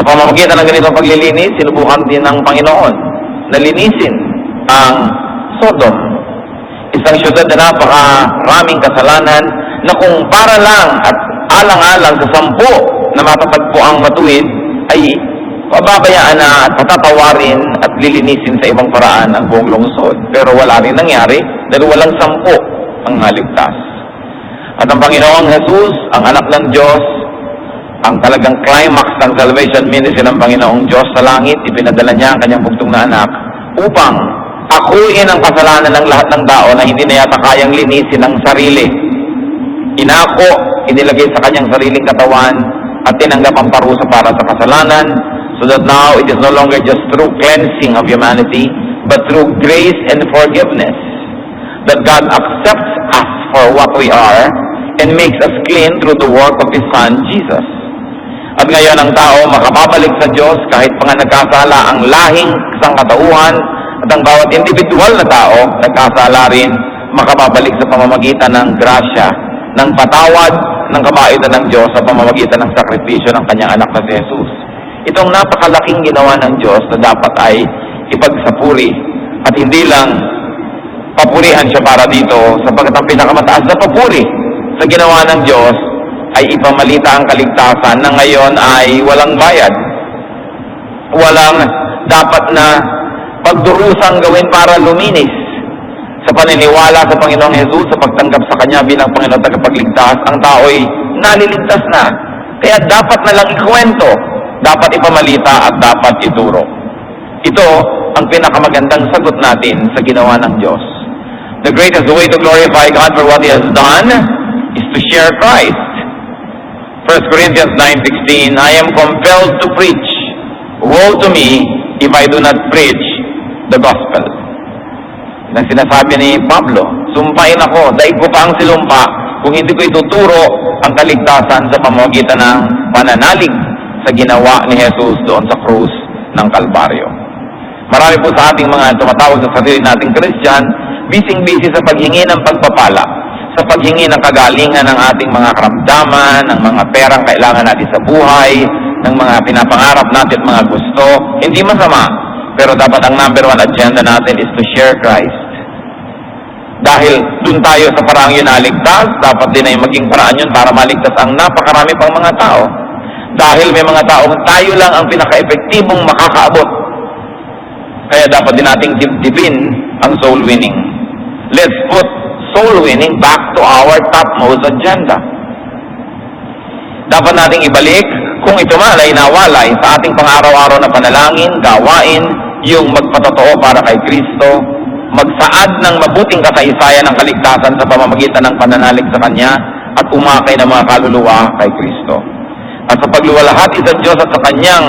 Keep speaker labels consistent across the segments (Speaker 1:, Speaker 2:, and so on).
Speaker 1: Sa pamamagitan ng ganitong paglilinis, sinubukan din ng Panginoon na linisin ang Sodom, isang syudad na napakaraming kasalanan na kung para lang at alang-alang sa 10 na matatagpo ang matuwid ay pababayaan na at patatawarin at lilinisin sa ibang paraan ang buong lungsod. Pero wala rin nangyari dahil walang 10 ang naligtas. At ang Panginoong Jesus, ang anak ng Diyos, ang talagang climax ng salvation ministry ng Panginoong Diyos sa langit, ipinadala niya ang kanyang bugtong na anak upang akuin ang kasalanan ng lahat ng tao na hindi na yata kayang linisin ng sarili. Inako, inilagay sa kanyang sariling katawan at tinanggap ang parusa para sa kasalanan, so that now it is no longer just through cleansing of humanity, but through grace and forgiveness, that God accepts us for what we are and makes us clean through the work of His Son, Jesus. At ngayon ang tao makababalik sa Diyos kahit pa nga nagkasala ang lahing sangkatauhan, at ang bawat individual na tao nagkasala rin makababalik sa pamamagitan ng grasya, ng patawad, ng kabaitan ng Diyos sa pamamagitan ng sakripisyo ng kanyang anak na si Jesus. Itong napakalaking ginawa ng Diyos na dapat ay ipagsapuri at hindi lang papurihan siya para dito, sapagkat ang pinakamataas na papuri sa ginawa ng Diyos ay ipamalita ang kaligtasan na ngayon ay walang bayad. Walang dapat na pagdurusang gawin para luminis. Sa paniniwala sa Panginoong Jesus, sa pagtanggap sa Kanya bilang Panginoon tagapagligtas, ang tao'y naliligtas na. Kaya dapat na lang ikwento, dapat ipamalita at dapat ituro. Ito ang pinakamagandang sagot natin sa ginawa ng Diyos. The greatest way to glorify God for what He has done is to share Christ. 1 Corinthians 9:16, I am compelled to preach. Woe to me if I do not preach the gospel. Yan ang sinasabi ni Pablo, sumpain ako, daig ko pa ang silumpa kung hindi ko ituturo ang kaligtasan sa pamamagitan ng pananalig sa ginawa ni Jesus doon sa krus ng Kalbaryo. Marami po sa ating mga tumatawag sa sarili nating Christian, bising-busy sa paghingi ng pagpapala, sa paghingi ng kagalingan ng ating mga karamdaman, ng mga perang kailangan natin sa buhay, ng mga pinapangarap natin at mga gusto. Hindi masama, pero dapat ang number 1 agenda natin is to share Christ. Dahil dun tayo sa paraang yun naligtas, dapat din ay maging paraan yun para maligtas ang napakarami pang mga tao. Dahil may mga taong tayo lang ang pinaka-epektibong makakaabot. Kaya dapat din nating dibdibin ang soul winning. Let's put soul winning back to our topmost agenda. Dapat nating ibalik, kung ito man ay nawalay sa ating pang-araw-araw na panalangin, gawain, yung magpatotoo para kay Kristo, magsaad ng mabuting kasaysayan ng kaligtasan sa pamamagitan ng pananalig sa Kanya, at umakay ng mga kaluluwa kay Kristo. At sa pagluwalhati sa Diyos at sa Kanyang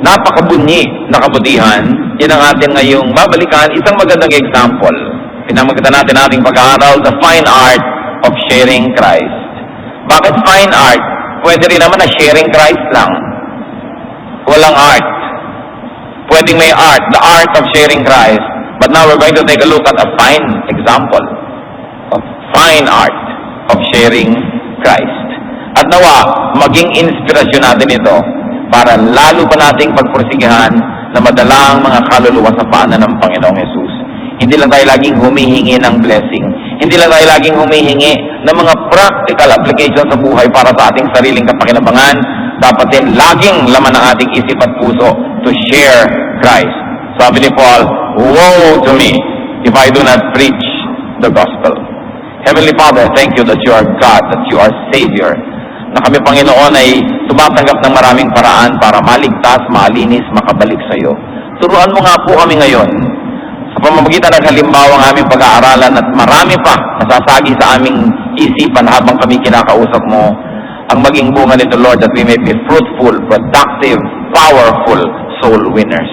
Speaker 1: napakabunyi na kabutihan, yan ang atin ngayong babalikan, isang magandang example. Pinamagitan natin ating pag-aaral, the fine art of sharing Christ. Bakit fine art? Pwede rin naman na sharing Christ lang. Walang art. Pwedeng may art, the art of sharing Christ. But now we're going to take a look at a fine example of fine art of sharing Christ. At nawa, maging inspirasyon natin ito para lalo pa nating pagpursigihan na madala ang mga kaluluwa sa paanan ng Panginoong Jesus. Hindi lang tayo laging humihingi ng blessing. Hindi lang tayo laging humihingi ng mga practical application sa buhay para sa ating sariling kapakinabangan. Dapat din laging laman ng ating isip at puso to share Christ. Sabi ni Paul, woe to me if I do not preach the gospel. Heavenly Father, thank you that you are God, that you are Savior. Na kami, Panginoon, ay tumatanggap ng maraming paraan para maligtas, malinis, makabalik sa iyo. Turuan mo nga po kami ngayon sa pamamagitan ng halimbawa ng aming pag-aaralan at marami pa nasasagi sa aming isipan habang kami kinakausap mo ang maging bunga nito, Lord, that we may be fruitful, productive, powerful soul winners.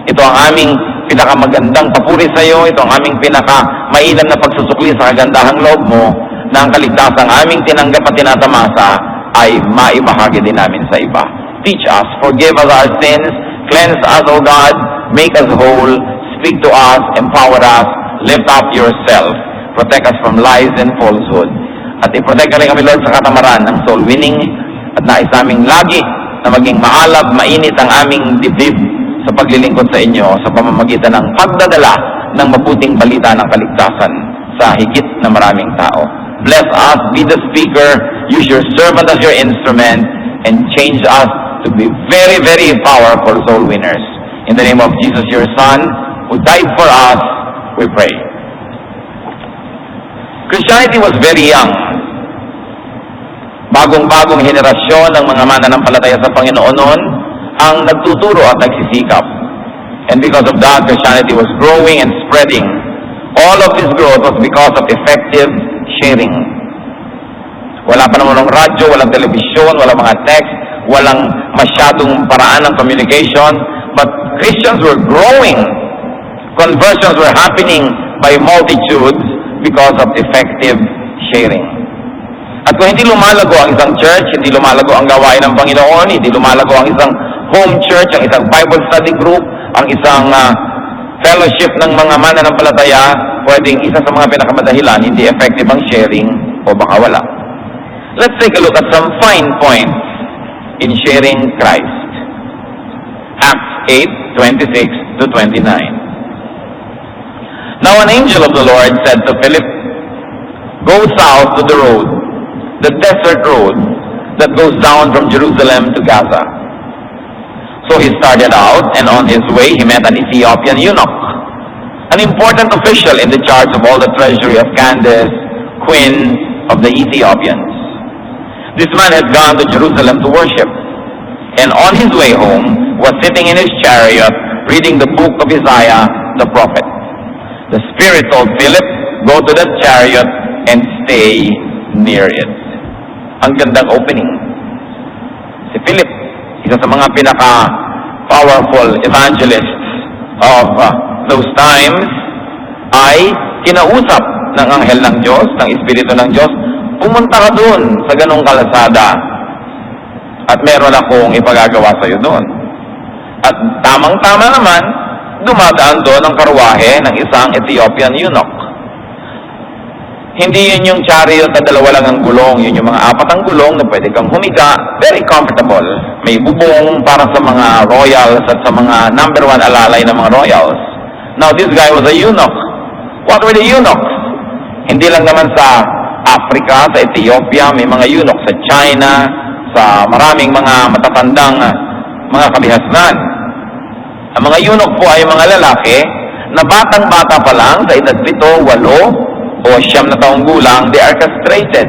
Speaker 1: Ito ang aming pinakamagandang papuri sa iyo. Ito ang aming pinaka-mainam na pagsusukli sa kagandahang loob mo na ang kaligtasang aming tinanggap at tinatamasa ay maibahagi din namin sa iba. Teach us, forgive us our sins, cleanse us, O God, make us whole, speak to us, empower us, lift up yourself, protect us from lies and falsehood. At i-protect ka rin kami, Lord, sa katamaran ng soul winning at nais naming lagi na maging maalab, mainit ang aming dibdib sa paglilingkod sa inyo sa pamamagitan ng pagdadala ng mabuting balita ng kaligtasan sa higit na maraming tao. Bless us, be the speaker, use your servant as your instrument, and change us to be very, very powerful soul winners. In the name of Jesus, your Son, who died for us, we pray. Christianity was very young. Bagong-bagong henerasyon ng mga mananampalataya sa Panginoon noon ang nagtuturo at nagsisikap. And because of that, Christianity was growing and spreading. All of this growth was because of effective sharing. Wala pa naman ng radyo, walang telebisyon, walang mga text, walang masyadong paraan ng communication, but Christians were growing. Conversions were happening by multitudes because of effective sharing. At kung hindi lumalago ang isang church, hindi lumalago ang gawain ng Panginoon, hindi lumalago ang isang home church, ang isang Bible study group, ang isang fellowship ng mga mananampalataya, pwedeng isa sa mga pinakamadahilan, hindi effective ang sharing o baka wala. Let's take a look at some fine points in sharing Christ. Acts 8:26 to 29. Now an angel of the Lord said to Philip, "Go south to the road, the desert road that goes down from Jerusalem to Gaza." So he started out, and on his way he met an Ethiopian eunuch, an important official in the charge of all the treasury of Candace, queen of the Ethiopians. This man had gone to Jerusalem to worship, and on his way home was sitting in his chariot reading the book of Isaiah the prophet. The Spirit told Philip, "Go to that chariot and stay near it." Ang gandang opening. Si Philip, isa sa mga pinaka-powerful evangelists of those times, ay kinausap ng anghel ng Diyos, ng Espiritu ng Diyos, pumunta ka doon sa ganong kalasada at meron akong ipagagawa sa iyo doon. At tamang-tama naman, dumadaan doon ang karwahe ng isang Ethiopian eunuch. Hindi yun yung chariot na dalawa lang ang gulong, yun yung mga apat ang gulong na pwede kang humiga, very comfortable. May bubong para sa mga royals at sa mga number one alalay ng mga royals. Now this guy was a eunuch. What were the eunuchs? Hindi lang naman sa Africa, sa Ethiopia, may mga eunuch sa China, sa maraming mga matatandang mga kabihasnan. Ang mga eunuch po ay mga lalaki na batang-bata pa lang, sa edad 7, 8, o 9 na taong gulang, they are castrated.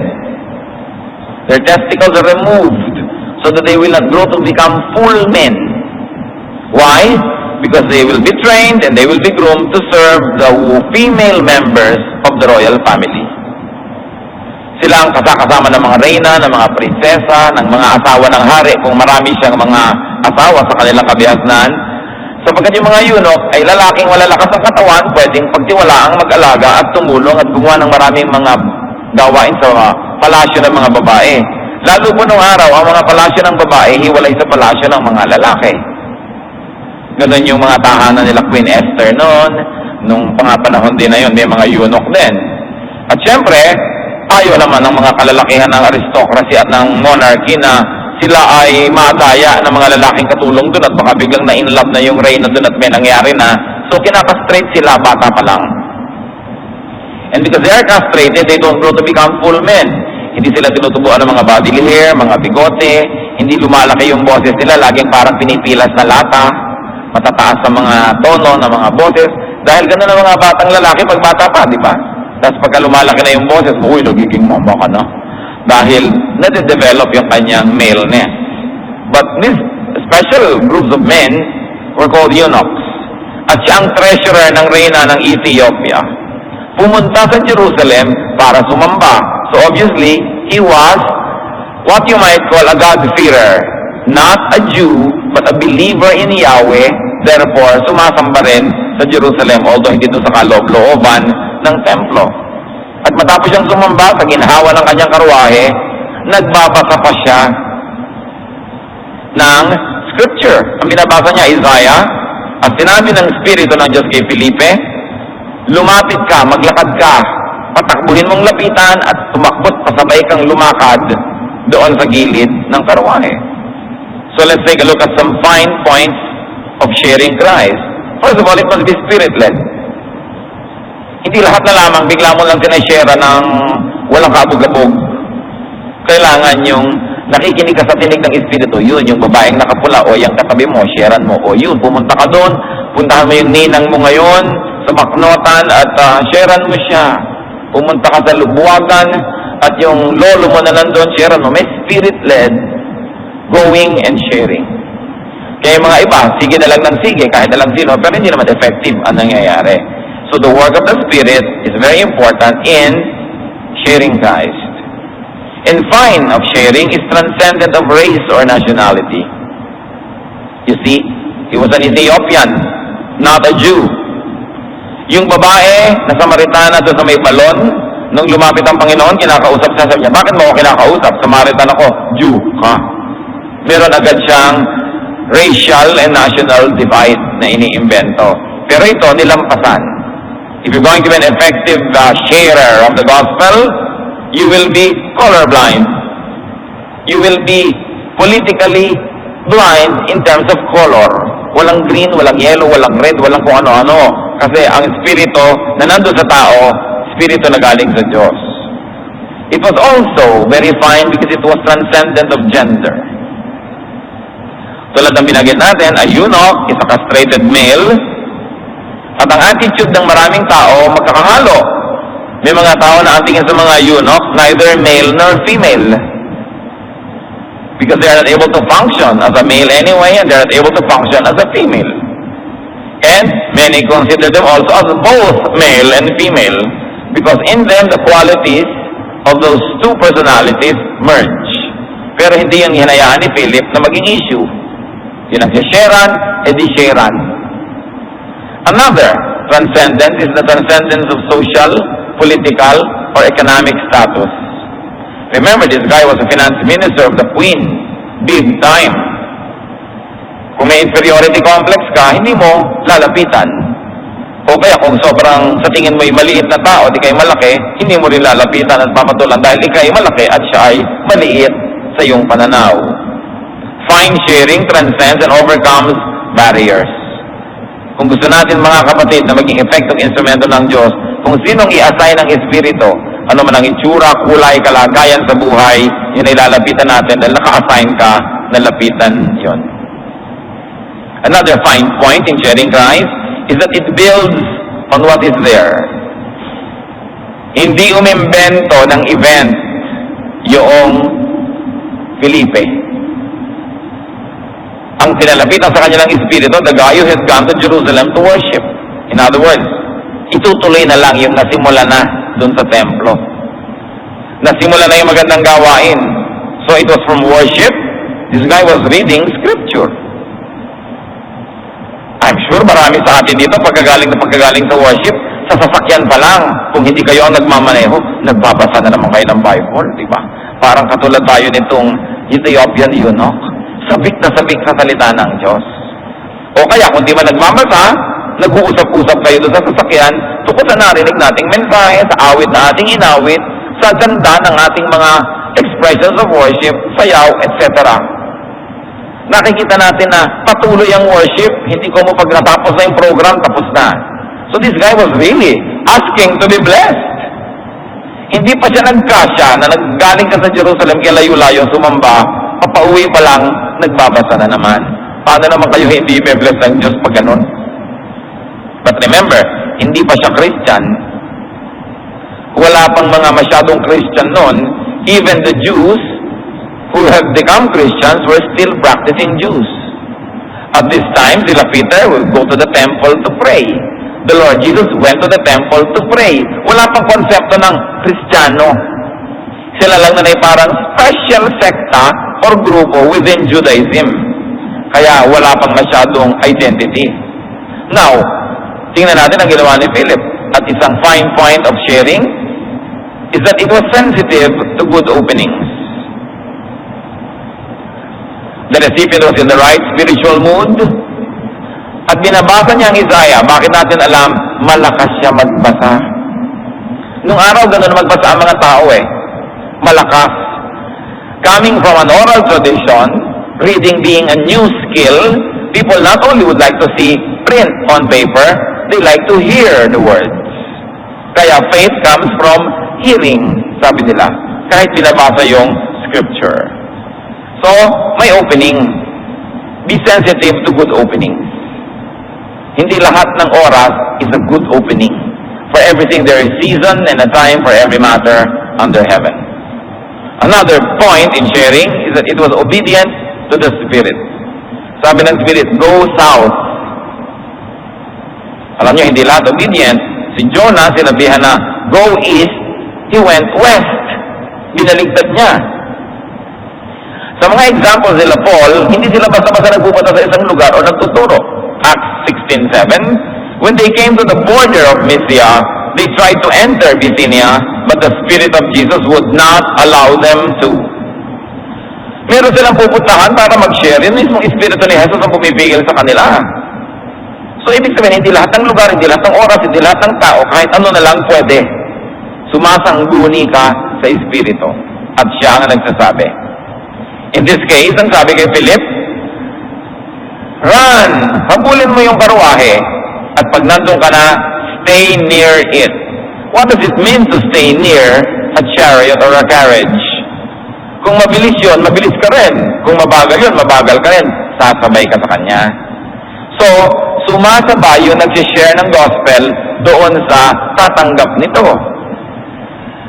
Speaker 1: Their testicles are removed so that they will not grow to become full men. Why? Because they will be trained and they will be groomed to serve the female members of the royal family. Sila ang kasama ng mga reyna, ng mga prinsesa, ng mga asawa ng hari, kung marami siyang mga asawa sa kanilang kabihasnan. Sapagkat yung mga eunuch ay lalaking malalakas ang katawan, pwedeng pagtiwalaang mag-alaga at tumulong at gumawa ng maraming mga gawain sa palasyo ng mga babae. Lalo po nung araw, ang mga palasyo ng babae hiwalay sa palasyo ng mga lalaki. Ganun yung mga tahanan nila Queen Esther noon, nung panahon din na yun, may mga eunuch din. At syempre, ayaw naman ng mga kalalakihan ng aristocracy at ng monarchy na sila ay madaya ng mga lalaking katulong doon at baka biglang na-inlove na yung reyna doon at may nangyari na. So kinakastrate sila, bata pa lang. And because they are castrated, they don't grow to become full men. Hindi sila tinutubuan ng mga body hair, mga bigote, hindi lumalaki yung boses nila, laging parang pinipilas na lata, matataas sa mga tono ng mga boses. Dahil ganun ang mga batang lalaki pag bata pa, di ba? Tapos pagka lumalaki na yung boses, uy, nagiging mama ka na. Dahil nade-develop yung kanyang maleness. But these special groups of men were called eunuchs. At siya ang treasurer ng reyna ng Ethiopia. Pumunta sa Jerusalem para sumamba. So obviously, he was what you might call a God-fearer. Not a Jew, but a believer in Yahweh. Therefore, sumasamba rin sa Jerusalem, although hindi doon sa kaloob-looban ng templo. At matapos siyang sumamba sa ginhawa ng kanyang karwahe, nagbabasa pa siya ng scripture. Ang binabasa niya, Isaiah, at sinabi ng Espiritu ng Diyos kay Felipe, lumapit ka, maglakad ka, patakbuhin mong lapitan at tumakbot pasabay kang lumakad doon sa gilid ng karwahe. So let's take a look at some fine points of sharing Christ. First of all, it must be spirit-led. Hindi lahat na lamang bigla mo lang sinashare ng walang kabog-kabog. Kailangan yung nakikinig ka sa tinig ng Espiritu, yun, yung babaeng nakapula, o yung katabi mo, sharean mo, o yun, pumunta ka doon, puntahan mo yung ninang mo ngayon, sa Baknotan, at sharean mo siya. Pumunta ka sa Lubuagan, at yung lolo mo na nandun, sharean mo. May spirit-led going and sharing. Kaya mga iba, sige na lang ng sige, kahit na lang sino, pero hindi naman effective ang nangyayari. So the work of the Spirit is very important in sharing Christ. And fine of sharing is transcendent of race or nationality. You see, he was an Ethiopian, not a Jew. Yung babae na Samaritana doon sa may balon, nung lumapit ang Panginoon, kinakausap siya, sabi niya, bakit mo ako kinakausap? Samaritan ako, Jew ka. Meron agad siyang racial and national divide na iniimbento. Pero ito, nilampasan. If you're going to be an effective sharer of the gospel, you will be colorblind. You will be politically blind in terms of color. Walang green, walang yellow, walang red, walang kung ano-ano. Kasi ang espiritu na nandun sa tao, espiritu na galing sa Diyos. It was also very fine because it was transcendent of gender. Tulad ng binagit natin, a eunuch is a castrated male, at ang attitude ng maraming tao, magkakahalo. May mga tao na ang tingin sa mga eunuch, neither male nor female. Because they are not able to function as a male anyway, and they are not able to function as a female. And many consider them also as both male and female, because in them the qualities of those two personalities merge. Pero hindi yung hinayaan ni Philip na maging issue. Yun ang sharean, edi sharean. Another transcendence is the transcendence of social, political, or economic status. Remember, this guy was a finance minister of the Queen, big time. Kung may inferiority complex ka, hindi mo lalapitan. O kaya kung sobrang sa tingin mo ay maliit na tao, di kayo malaki, hindi mo rin lalapitan at papatulan dahil ikaw ay malaki at siya ay maliit sa iyong pananaw. Fine sharing transcends and overcomes barriers. Kung gusto natin mga kapatid na maging effective instrumento ng Diyos, kung sinong i-assign ng Espiritu, ano man ang itsura, kulay, kalagayan sa buhay, yun ay lalapitan natin dahil naka-assign ka na lapitan yun. Another fine point in sharing Christ is that it builds on what is there. Hindi umimbento ng event yung Felipe. Ang pinalapitan sa kanilang espiritu, the guy who had gone to Jerusalem to worship. In other words, itutuloy na lang yung nasimula na doon sa templo. Nasimula na yung magandang gawain. So it was from worship. This guy was reading scripture. I'm sure marami sa atin dito pagkagaling sa worship, sa sasakyan pa lang, kung hindi kayo ang nagmamaneho, nagbabasa na naman kayo ng Bible, di ba? Parang katulad tayo nitong Ethiopian eunuch. Sabik na sabik sa salita ng Diyos. O kaya kung di man nagmamasa, nag-uusap-usap kayo doon sa sasakyan, tukot sa narinig nating mensahe, sa awit na ating inawit, sa ganda ng ating mga expressions of worship, sayaw, etc. Nakikita natin na patuloy ang worship, hindi ko mo pag natapos na yung program, tapos na. So this guy was really asking to be blessed. Hindi pa siya nagkasya na naggaling ka sa Jerusalem, kaya layo-layo sumamba, papauwi pa lang, nagbabasa na naman. Paano naman kayo hindi may bless ng Diyos pag ganun? But remember, hindi pa siya Christian. Wala pang mga masyadong Christian noon. Even the Jews who have become Christians were still practicing Jews. At this time, sila Peter will go to the temple to pray. The Lord Jesus went to the temple to pray. Wala pang konsepto ng Kristiyano. Sila lang na parang special sekta or grupo within Judaism. Kaya wala pang masyadong identity. Now, tingnan natin ang ginawa ni Philip. At isang fine point of sharing is that it was sensitive to good openings. The recipient was in the right spiritual mood. At binabasa niya ang Isaiah. Bakit natin alam? Malakas siya magbasa. Nung araw, gano'n magbasa ang mga tao malakas. Coming from an oral tradition, reading being a new skill, people not only would like to see print on paper, they like to hear the words. Kaya faith comes from hearing, sabi nila, kahit binabasa yung scripture. So, may opening. Be sensitive to good openings. Hindi lahat ng oras is a good opening. For everything there is season and a time for every matter under heaven. Another point in sharing is that it was obedient to the Spirit. Sabi ng Spirit, go south. Alam niyo, hindi lahat obedient. Si Jonah, sinabihan na, go east, he went west. Binaligtad niya. Sa mga examples nila Paul, hindi sila basta-basta nagpupunta sa isang lugar o nagtuturo. Acts 16:7, when they came to the border of Mysia, they tried to enter Bithynia, but the Spirit of Jesus would not allow them to. Meron silang pupuntahan para mag-share. Yun mismong Espiritu ni Jesus ang pumipigil sa kanila. So, ibig sabihin, hindi lahat ng lugar, hindi lahat ng oras, hindi lahat ng tao, kahit ano na lang pwede. Sumasangguni ka sa Espiritu. At siya ang nagsasabi. In this case, ang sabi kay Philip, run! Habulin mo yung karuwahe. At pag nandun ka na, stay near it. What does it mean to stay near a chariot or a carriage? Kung mabilis yun, mabilis ka rin. Kung mabagal yun, mabagal ka rin. Sasabay ka sa kanya. So, sumasabay yung nagsishare ng gospel doon sa tatanggap nito.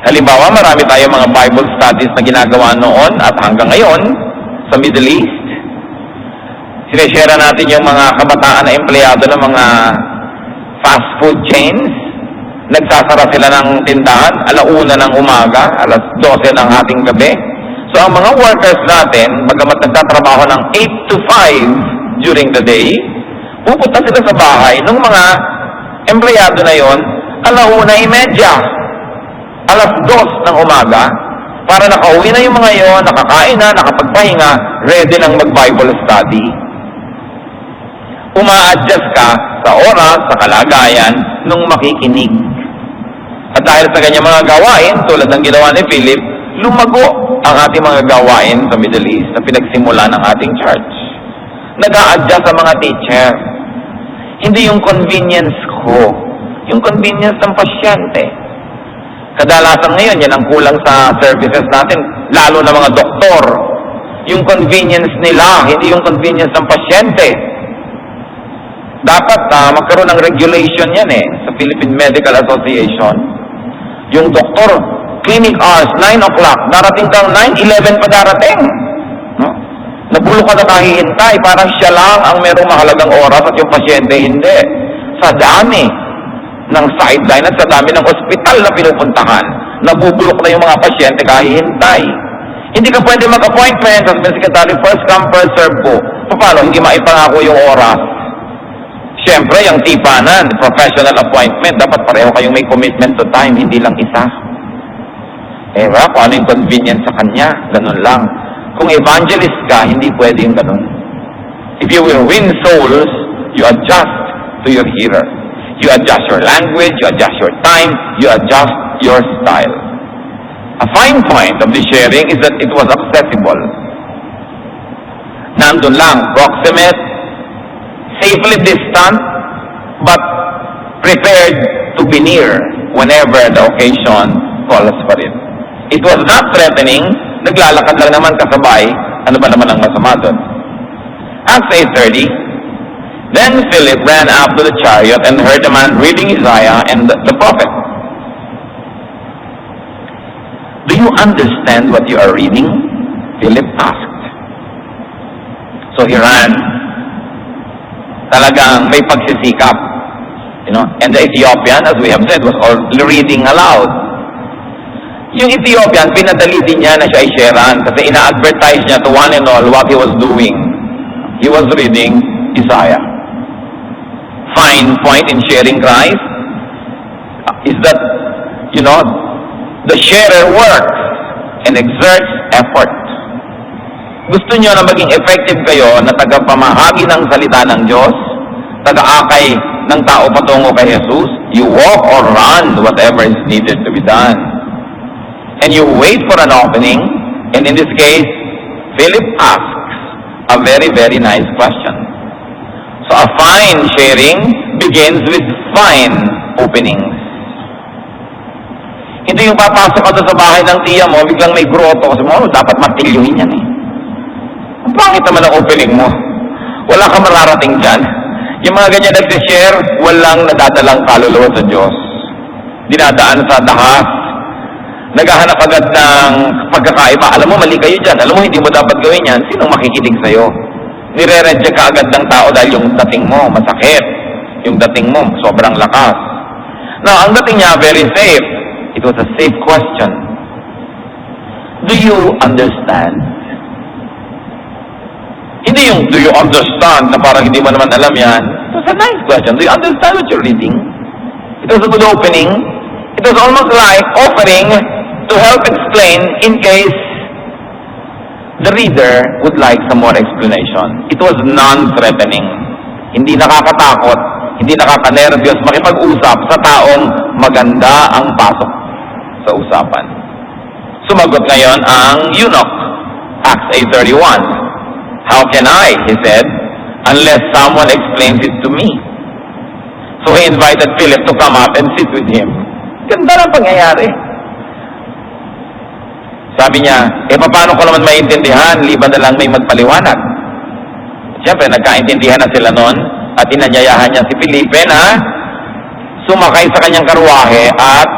Speaker 1: Halimbawa, marami tayong mga Bible studies na ginagawa noon at hanggang ngayon sa Middle East. Sinishare natin yung mga kabataan na empleyado ng mga fast food chains. Nagsasara sila ng tindahan, 1:00 ng umaga, 12:00 ng ating gabi. So ang mga workers natin, bagamat nagtatrabaho ng 8 to 5 during the day, pupunta sila sa bahay ng mga empleyado na yon, 1:30, 2:00 ng umaga, para nakauwi na yung mga yon, nakakain na, nakapagpahinga, ready nang mag-Bible study. Uma-adjust ka sa oras, sa kalagayan, nung makikinig. At dahil sa kanyang mga gawain, tulad ng ginawa ni Philip, lumago ang ating mga gawain sa Middle East na pinagsimula ng ating church. Nag-a-adjust sa mga teacher. Hindi yung convenience ko, yung convenience ng pasyente. Kadalasan ngayon, yan ang kulang sa services natin, lalo na mga doktor. Yung convenience nila, hindi yung convenience ng pasyente. Dapat magkaroon ng regulation yan sa Philippine Medical Association. Yung doktor, clinic hours, 9 o'clock, darating kang 9:11 pa darating. No? Nabulo ka na kahihintay, parang siya lang ang merong mahalagang oras at yung pasyente hindi. Sa dami ng sideline at sa dami ng ospital na pinupuntahan, nabubulok na yung mga pasyente kahihintay. Hindi ka pwede mag-appointment sa secretary, first come, first serve po. Paano? Hindi maipangako yung oras. Siyempre, yung tipanan, professional appointment, dapat pareho kayong may commitment to time, hindi lang isa. Kung ano yung convenience sa kanya, ganun lang. Kung evangelist ka, hindi pwede yung ganun. If you will win souls, you adjust to your hearer. You adjust your language, you adjust your time, you adjust your style. A fine point of the sharing is that it was accessible. Nandun lang, proximate, safely distant, but prepared to be near whenever the occasion calls for it. It was not threatening, naglalakad lang naman kasabay, ano ba naman ang masama doon? Acts 8:30, then Philip ran up to the chariot and heard a man reading Isaiah and the prophet. Do you understand what you are reading? Philip asked. So he ran. Talagang may pagsisikap. And the Ethiopian, as we have said, was all reading aloud. Yung Ethiopian, pinadali din niya na siya ay sharean kasi ina-advertise niya to one and all what he was doing. He was reading Isaiah. Fine point in sharing Christ is that, the sharer works and exerts effort. Gusto niyo na maging effective kayo na tagapamahagi ng salita ng Diyos, taga-akay ng tao patungo kay Jesus, you walk or run whatever is needed to be done. And you wait for an opening, and in this case, Philip asks, A very, very nice question. So a fine sharing begins with fine openings. Hindi yung papasok ka doon sa bahay ng tiya mo, biglang may grotto kasi mo, dapat martilyuhin yan eh. Ang pangit naman ang opening mo. Wala kang mararating dyan. Yung mga ganyan nag-share, walang nadadalang kaluluwa sa Diyos. Dinadaan sa dahas. Naghahanap agad ng pagkakaiba. Alam mo, mali kayo dyan. Alam mo, hindi mo dapat gawin yan. Sinong makikinig sa'yo? Nire-reject ka agad ng tao dahil yung dating mo masakit. Yung dating mo sobrang lakas. Now, ang dating niya very safe. It was a safe question. Do you understand? Hindi yung do you understand na parang hindi mo naman alam yan. It was a nice question. Do you understand what you're reading? It was a good opening. It was almost like offering to help explain in case the reader would like some more explanation. It was non-threatening. Hindi nakakatakot, hindi nakaka-nervyos makipag-usap sa taong maganda ang pasok sa usapan. Sumagot ngayon ang eunuch, Acts 8:31. How can I, he said, unless someone explains it to me? So he invited Philip to come up and sit with him. Ganda ng pangyayari. Sabi niya, paano ko naman maintindihan, liban na lang may magpaliwanag. Siyempre, nagkaintindihan na sila noon at inanyayahan niya si Felipe na sumakay sa kanyang karwahe at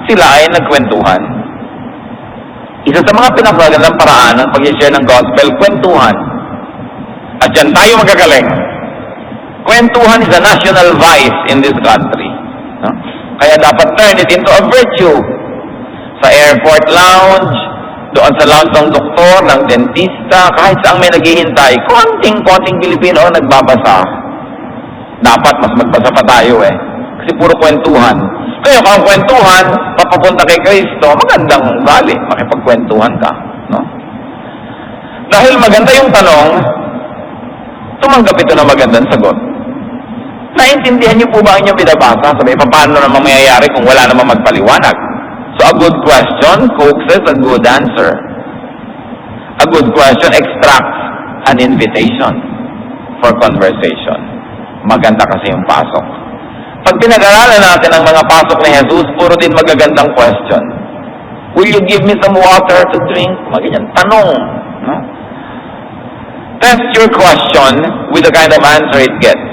Speaker 1: sila ay nagkwentuhan. Isa sa mga pinakagandang paraan ng pag-share ng gospel, kwentuhan. At yan tayo magagaling. Kwentuhan is a national vice in this country. Kaya dapat turn it into a virtue. Sa airport lounge, doon sa lounge ng doktor, ng dentista, kahit saan may naghihintay, konting Pilipino nagbabasa. Dapat mas magbasa pa tayo Kasi puro kwentuhan. Kaya kung ang kwentuhan, papapunta kay Kristo, magandang ugali, makipagkwentuhan ka. No? Dahil maganda yung tanong, tumanggap ito na magandang sagot. Naintindihan niyo po ba ang inyong binabasa? Sabi, paano naman mangyayari kung wala naman magpaliwanag? So a good question coaxes a good answer. A good question extracts an invitation for conversation. Maganda kasi yung pasok. Pag pinag-aralan natin ang mga pasok ni Jesus, puro din magagandang question. Will you give me some water to drink? Magandang tanong. No? Test your question with the kind of answer it gets.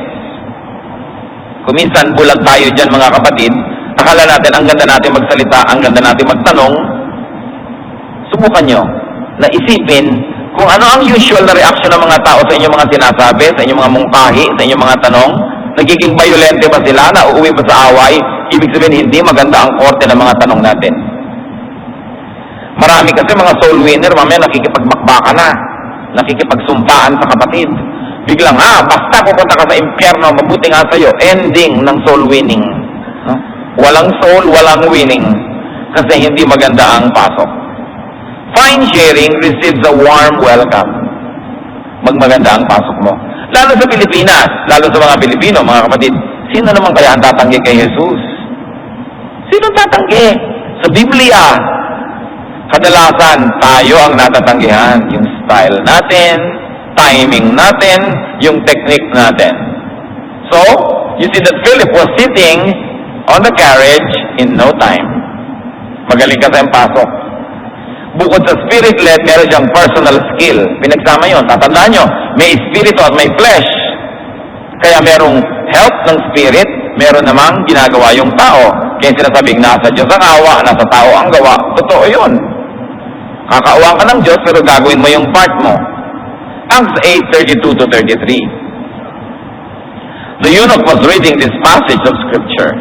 Speaker 1: Kung minsan bulag tayo dyan mga kapatid, akala natin ang ganda natin magsalita, ang ganda natin magtanong, subukan nyo na isipin kung ano ang usual na reaction ng mga tao sa inyong mga sinasabi, sa inyong mga mungkahi, sa inyong mga tanong. Nagiging violente ba sila na uuwi pa sa away? Ibig sabihin hindi maganda ang korte ng mga tanong natin. Marami kasi mga soul winner, mamaya nakikipagmakbaka na. Nakikipagsumpaan sa kapatid. Biglang, basta pupunta ka sa impyerno, mabuti nga sa'yo. Ending ng soul winning. Walang soul, walang winning. Kasi hindi maganda ang pasok. Fine sharing receives a warm welcome. Magmaganda ang pasok mo. Lalo sa Pilipinas, lalo sa mga Pilipino, mga kapatid, sino naman kaya ang tatanggi kay Jesus? Sino tatanggi? Sa Biblia, kadalasan tayo ang natatanggihan. Yung style natin, timing natin, yung technique natin. So, you see that Philip was sitting on the carriage in no time. Magaling kasi ang pasok. Bukod sa spirit-led, meron siyang personal skill. Pinagsama yun. Tatandaan nyo, may espiritu at may flesh. Kaya merong help ng spirit, meron namang ginagawa yung tao. Kaya sinasabing nasa Diyos ang awa, nasa tao ang gawa. Totoo yun. Kakaawa ka ng Diyos, pero gagawin mo yung part mo. Acts 8:32-33. The eunuch was reading this passage of Scripture.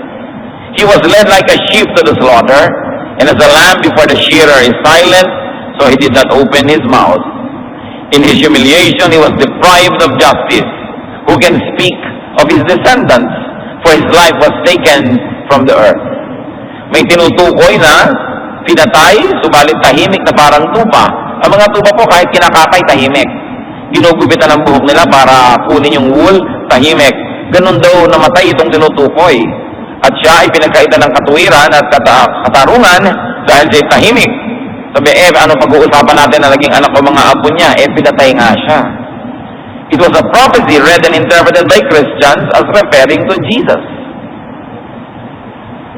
Speaker 1: He was led like a sheep to the slaughter, and as a lamb before the shearer is silent, so he did not open his mouth. In his humiliation, he was deprived of justice. Who can speak of his descendants? For his life was taken from the earth. May tinutukoy na pinatay, subalit tahimik na parang tupa. Ang mga tupa po kahit kinakatay, tahimik. Ginugupitan ang buhok nila para kunin yung wool, tahimik. Ganun daw namatay itong tinutukoy. At siya ay pinagkaitan ng katuwiran at katarungan dahil siya tahimik. Sabi, ano pag-uusapan natin na naging anak ko mga apo niya? Pinatay nga siya. It was a prophecy read and interpreted by Christians as referring to Jesus.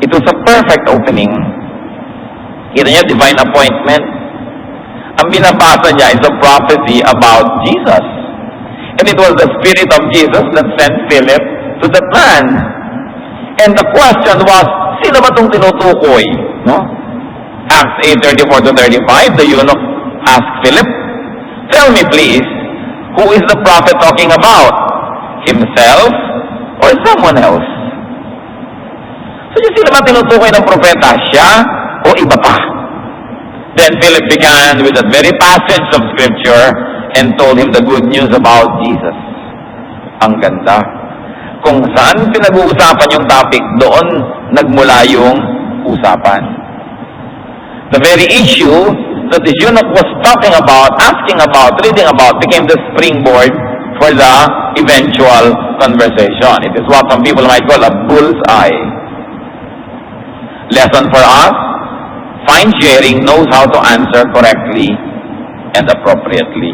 Speaker 1: It was a perfect opening. Kita niya, divine appointment. Ang binabasa niya is a prophecy about Jesus. And it was the Spirit of Jesus that sent Philip to that man. And the question was, sino ba itong tinutukoy? No? Acts 8:34-35, the eunuch asked Philip, "Tell me please, who is the prophet talking about? Himself or someone else?" So yung sino ba tinutukoy ng propeta? Siya o iba pa? Then Philip began with that very passage of scripture and told him the good news about Jesus. Ang ganda. Kung saan pinag-uusapan yung topic, doon nagmula yung usapan. The very issue that the eunuch was talking about, asking about, reading about, became the springboard for the eventual conversation. It is what some people might call a bullseye. Lesson for us, fine sharing knows how to answer correctly and appropriately.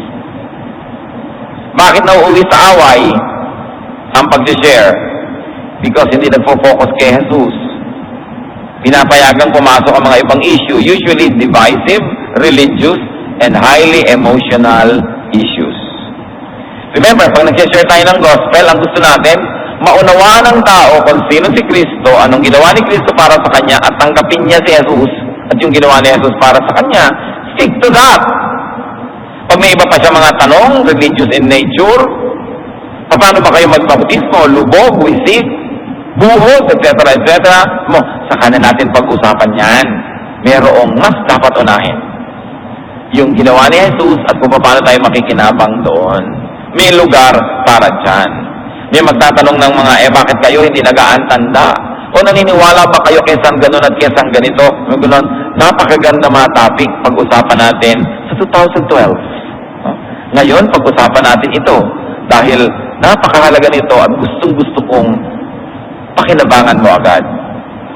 Speaker 1: Bakit nauuwi sa away ang pag-share? Because hindi nagfo-focus kay Jesus. Pinapayagang pumasok ang mga ibang issue, usually divisive, religious, and highly emotional issues. Remember, pag nag-share tayo ng gospel, ang gusto natin, maunawaan ng tao kung sino si Kristo, anong ginawa ni Kristo para sa kanya, at tanggapin niya si Jesus, at yung ginawa ni Jesus para sa kanya. Stick to that. Pag may iba pa siya mga tanong, religious in nature, paano ba kayo magbaptismo, lubog, wisik, buhos, etc., etc., saka na natin pag-usapan yan. Merong mas dapat unahin. Yung ginawa ni Jesus at kung paano tayo makikinabang doon. May lugar para dyan. May magtatanong ng mga, bakit kayo hindi nag-aantanda? O naniniwala ba kayo kesang ganun at kesang ganito? Ganun, napakaganda mga topic pag-usapan natin sa 2012. Ngayon, pag-usapan natin ito. Dahil napakahalaga nito at gustong-gusto kong pakinabangan mo agad.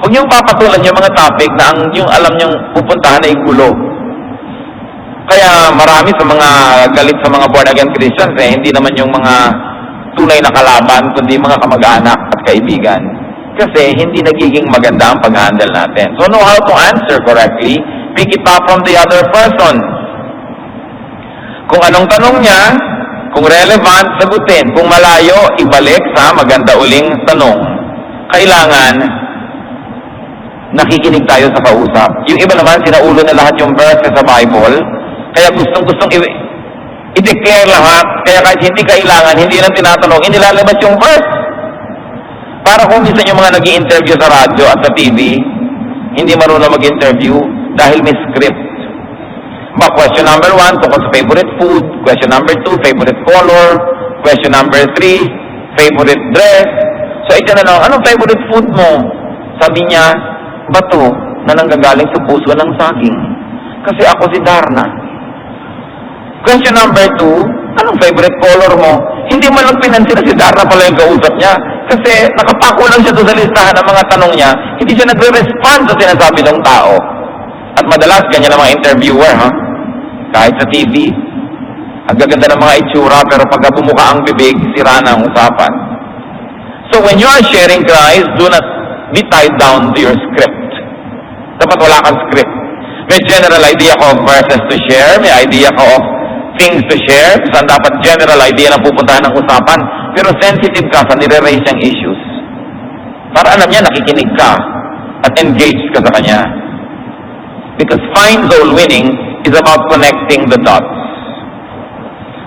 Speaker 1: Huwag niyong papatulan yung mga topic na yung alam niyong pupuntahan ay gulo. Kaya marami sa mga galit sa mga born-again Christians, hindi naman yung mga tunay na kalaban, kundi mga kamag-anak at kaibigan. Kasi hindi nagiging maganda ang pag-handle natin. So know how to answer correctly, pick it up from the other person. Kung anong tanong niya, kung relevant, sagutin. Kung malayo, ibalik sa maganda uling tanong. Kailangan nakikinig tayo sa kausap. Yung iba naman, sinaulo na lahat yung verses sa Bible, kaya gustong-gustong i-declare lahat, kaya kahit hindi kailangan, hindi lang tinatanong, inilalabas yung verse. Para kung minsan yung mga nag-i-interview sa radyo at sa TV, hindi marunong mag-interview dahil may script. Question number 1, tungkol sa favorite food. Question number 2, favorite color. Question number 3, favorite dress. So, ito na lang, anong favorite food mo? Sabi niya, bato na nanggagaling sa puso ng saging. Kasi ako si Darna. Question number 2, anong favorite color mo? Hindi man lang pinansin na si Darna pala yung kausap niya. Kasi nakapako lang siya doon sa listahan ng mga tanong niya, hindi siya nagre-respond sa sinasabi ng tao. At madalas, ganyan ang mga interviewer, ha? Kahit sa TV. Ang gaganda ng mga itsura, pero pagka bumuka ang bibig, sira na ang usapan. So when you are sharing Christ, do not be tied down to your script. Dapat wala kang script. May general idea ka of verses to share, may idea ka of things to share, saan dapat general idea na pupuntahan ng usapan, pero sensitive ka sa nire-raise niyang issues. Para alam niya, nakikinig ka at engaged ka sa kanya. Because fine soul winning is about connecting the dots.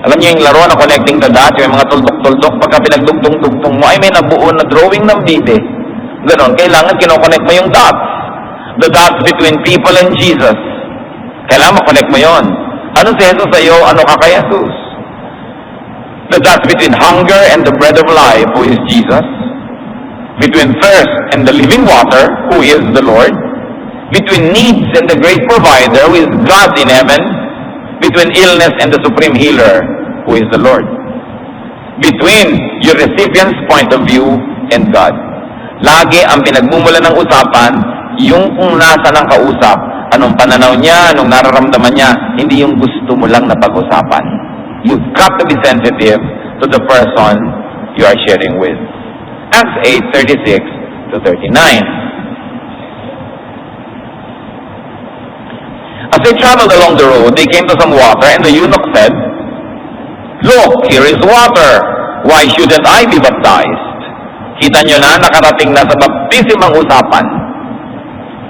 Speaker 1: Alam niyo yung laro na connecting the dots, yung mga tuldok-tuldok, pagka pinagdugtong-dugtong mo, ay may nabuo na drawing ng bide. Ganon, kailangan kinoconnect mo yung dots. The dots between people and Jesus. Kailangan mo-connect mo yon. Ano si Jesus sa iyo? Ano ka kay Jesus? The dots between hunger and the bread of life, who is Jesus. Between thirst and the living water, who is the Lord. Between needs and the great provider, who is God in heaven. Between illness and the supreme healer, who is the Lord. Between your recipient's point of view and God. Lagi ang pinagmumula ng usapan, yung kung nasa ng kausap, anong pananaw niya, anong nararamdaman niya, hindi yung gusto mo lang na pag-usapan. You've got to be sensitive to to the person you are sharing with. Acts 8:36 to 39. As they traveled along the road, they came to some water, and the eunuch said, "Look, here is water. Why shouldn't I be baptized?" Kita nyo na, nakarating na sa baptism ang usapan.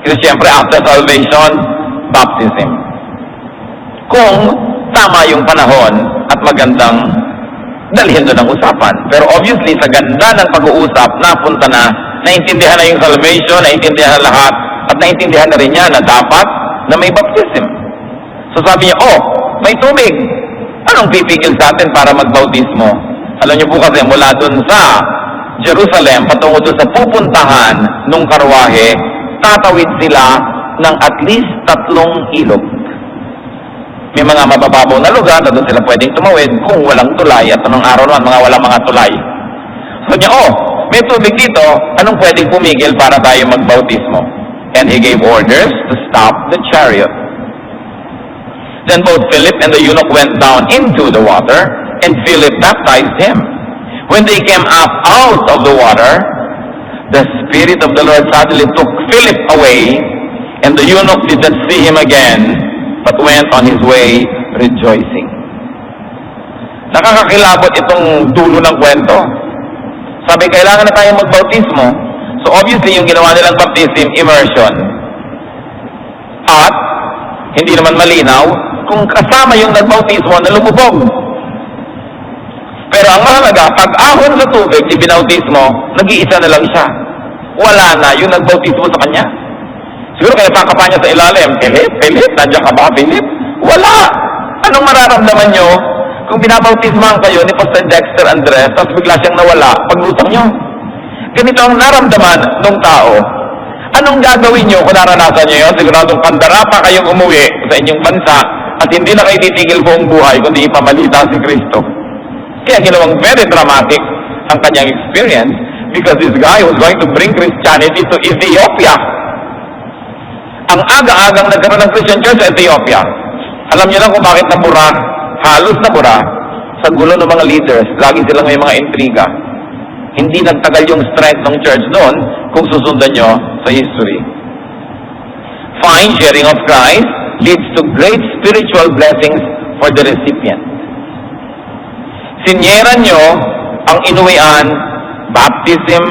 Speaker 1: Kasi siyempre, after salvation, baptism. Kung tama yung panahon at magandang dalhin doon ang usapan. Pero obviously, sa ganda ng pag-uusap, napunta na, naintindihan na yung salvation, naintindihan na lahat, at naintindihan na rin niya na dapat na may baptism. So sabi niya, may tubig. Anong pipigil sa atin para magbautismo? Alam niyo po kasi, mula doon sa Jerusalem, patungo doon sa pupuntahan nung karwahe, tatawid sila ng at least 3 ilog. May mga mabababaw na lugar na doon sila pwedeng tumawid kung walang tulay. At anong araw naman, walang mga tulay. So niya, may tubig dito, anong pwedeng pumigil para tayo magbautismo? And he gave orders to stop the chariot. Then both Philip and the eunuch went down into the water, and Philip baptized him. When they came up out of the water, the Spirit of the Lord suddenly took Philip away, and the eunuch did not see him again, but went on his way rejoicing. Nakakakilabot itong dulo ng kwento. Sabi, kailangan na tayong magbautismo. So obviously, yung ginawa nilang baptism, immersion. At, hindi naman malinaw, kung kasama yung nagbautismo na lumubog. Pero ang mahalaga, pag ahon sa tubig, si binautismo, nag-iisa na lang siya. Wala na yung nagbautismo sa kanya. Siguro kaya pakapa niya sa ilalim, Philip, nandiyan ka ba, Philip? Wala! Anong mararamdaman nyo kung binabautismahan kayo ni Pastor Dexter Andres, tapos bigla siyang nawala, paglusang nyo? Ganito ang naramdaman ng tao. Anong gagawin nyo kung naranasan nyo yun? Siguradong pandara pa kayong umuwi sa inyong bansa at hindi na kayo titigil buong buhay kundi ipamalita si Kristo. Kaya ginawang very dramatic ang kanyang experience because this guy was going to bring Christianity to Ethiopia. Ang aga-agang nagkaroon ng Christian Church sa Ethiopia. Alam niyo lang kung bakit nabura, halos nabura, sa gulo ng mga leaders. Lagi silang may mga intriga. Hindi nagtagal yung strength ng church doon kung susundan nyo sa history. Fine sharing of Christ leads to great spiritual blessings for the recipient. Sinyeran nyo ang inuwian, baptism,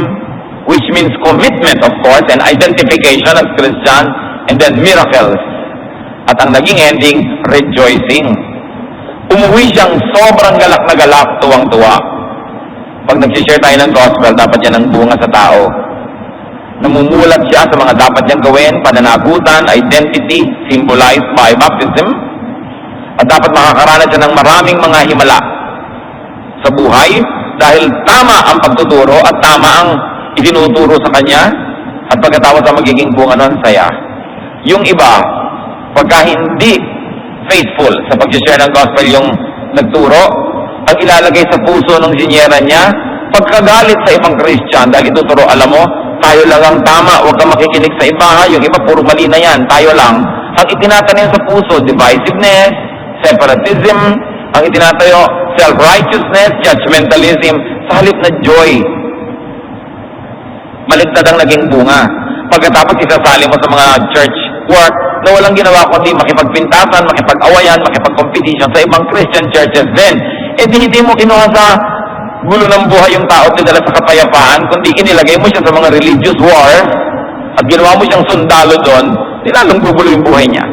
Speaker 1: which means commitment, of course, and identification as Christian, and then miracles. At ang naging ending, rejoicing. Umuwi siyang sobrang galak na galak, tuwang-tuwa. Pag nag-share tayo ng gospel, dapat yan ang bunga sa tao. Namumulat siya sa mga dapat niyang gawin, pananagutan, identity, symbolized by baptism. At dapat makakaranas siya ng maraming mga himala sa buhay dahil tama ang pagtuturo at tama ang itinuturo sa kanya at pagkatapos ang magiging bunga nun, saya. Yung iba, pagka hindi faithful sa pag-share ng gospel yung nagturo, ang ilalagay sa puso ng sinyera niya, pagkagalit sa ibang Christian dahil ituturo, alam mo, tayo lang ang tama, huwag kang makikinig sa iba, ha? Yung iba puro mali na yan, tayo lang. Ang itinatanim sa puso, divisiveness, separatism, ang itinatayo, self-righteousness, judgmentalism, sa halip na joy. Baligtad ang naging bunga. Pagkatapos isasali mo sa mga church work na walang ginawa kundi makipagpintasan, makipag-awayan, makipag-competition sa ibang Christian churches din. Hindi mo kinuha sa gulo ng buhay yung tao at dinala sa kapayapaan, kundi inilagay mo siya sa mga religious wars at ginawa mo siyang sundalo doon, nilalong gugulo yung buhay niya.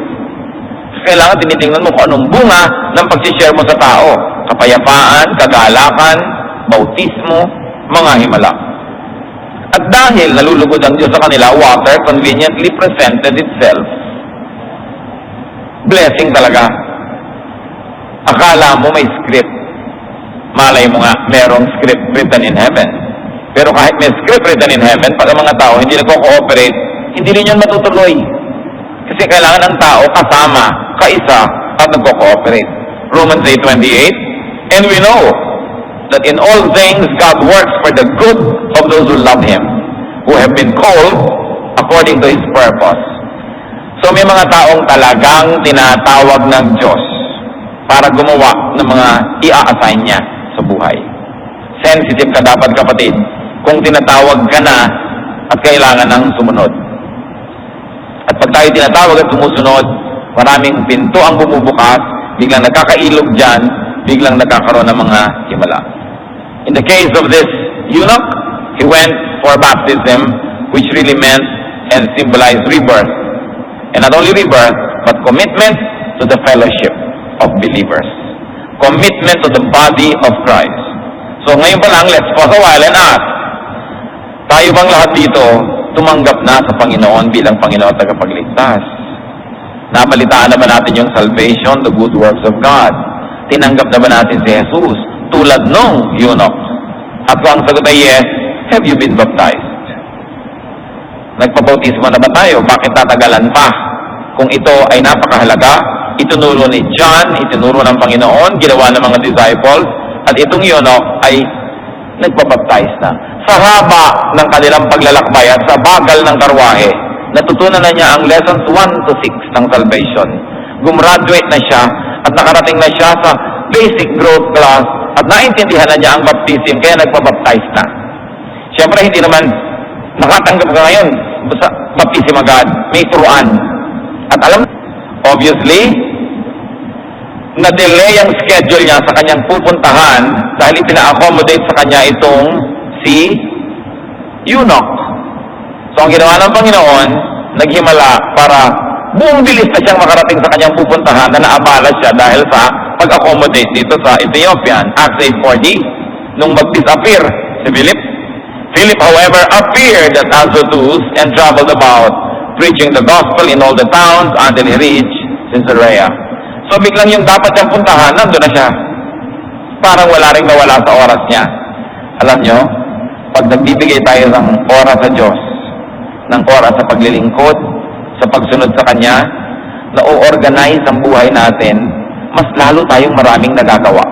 Speaker 1: Kailangan tinitingnan mo kung anong bunga ng pag-share mo sa tao. Kapayapaan, kagalakan, bautismo, mga himala. At dahil nalulugod ang Diyos sa kanila, water conveniently presented itself. Blessing talaga. Akala mo may script. Malay mo nga, merong script written in heaven. Pero kahit may script written in heaven, pag ang mga tao hindi nagko-cooperate, hindi rin yun matutuloy. Kasi kailangan ng tao kasama, kaisa, at nagko-cooperate. Romans 8:28, and we know that in all things God works for the good of those who love Him, who have been called according to His purpose. So may mga taong talagang tinatawag ng Diyos para gumawa ng mga i-assign niya sa buhay. Sensitive ka dapat, kapatid, kung tinatawag ka na at kailangan ng sumunod. At pag tayo tinatawag at sumusunod, maraming pinto ang bumubukas, biglang nagkakailog dyan, biglang nagkakaroon ng mga himala. In the case of this eunuch, he went for baptism, which really meant and symbolized rebirth. And not only rebirth, but commitment to the fellowship of believers. Commitment to the body of Christ. So ngayon pa lang, let's pause a while and ask, tayo bang lahat dito tumanggap na sa Panginoon bilang Panginoon at tagapagligtas? Nabalitaan na ba natin yung salvation, the good works of God? Tinanggap na ba natin si Jesus tulad nung eunuch? At kung ang sagot ay yes, have you been baptized? Nagpabautismo na ba tayo? Bakit tatagalan pa? Kung ito ay napakahalaga, itinuro ni John, itinuro ng Panginoon, ginawa ng mga disciples, at itong eunuch ay nagpabaptize na. Sa haba ng kanilang paglalakbay at sa bagal ng karwahe, natutunan na niya ang lessons 1 to 6 ng salvation. Gumraduate na siya at nakarating na siya sa basic growth class at naintindihan na niya ang baptism kaya nagpabaptize na. Siyempre hindi naman nakatanggap ka ngayon sa baptism agad, may turuan. At alam, obviously, na-delay ang schedule niya sa kanyang pupuntahan dahil ipina-accommodate sa kanya itong si eunuch. So ang ginawa ng Panginoon, naghimala para buong bilis na siyang makarating sa kanyang pupuntahan na naabala siya dahil sa pag-accommodate dito sa Ethiopian. Acts 8:40, nung mag-disappear si Philip. Philip, however, appeared at Azotus and traveled about, preaching the gospel in all the towns until he reached Caesarea. So biglang yung dapat siyang puntahan, nandun na siya. Parang wala rin nawala sa oras niya. Alam nyo, pag nagbibigay tayo ng oras sa Diyos, ng oras sa paglilingkod, sa pagsunod sa Kanya, na o-organize ang buhay natin, mas lalo tayong maraming nagagawa.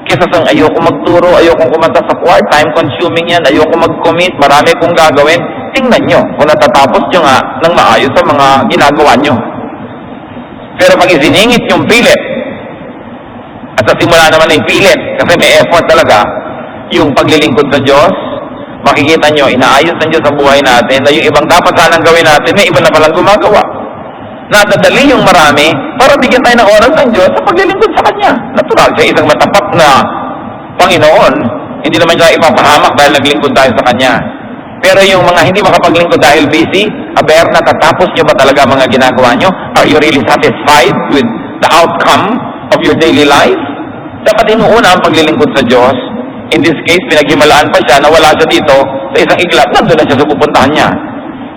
Speaker 1: Kesa sa ayoko magturo, ayoko kumanta sa choir, time consuming yan, ayoko mag-commit, marami kong gagawin. Tingnan nyo, kung natatapos nyo nga ng maayos sa mga ginagawa nyo. Pero pag isiningit yung pilit, at sa simula naman yung pilit, kasi may effort talaga, yung paglilingkod sa Diyos, makikita nyo, inaayos ng Diyos ang buhay natin, na yung ibang dapat sanang gawin natin, may iba na palang gumagawa. Nadadali yung marami para bigyan tayo ng oras ng Diyos sa paglilingkod sa Kanya. Natural siya, isang matapat na Panginoon, hindi naman siya ipapahamak dahil naglingkod tayo sa Kanya. Pero yung mga hindi makapaglingkod dahil busy, aber, natatapos nyo ba talaga mga ginagawa nyo? Are you really satisfied with the outcome of your daily life? Dapat inuuna ang paglilingkod sa Diyos. In this case, pinaghimalaan pa siya, nawala siya dito sa isang iglap, nandun na siya sa pupuntahan niya.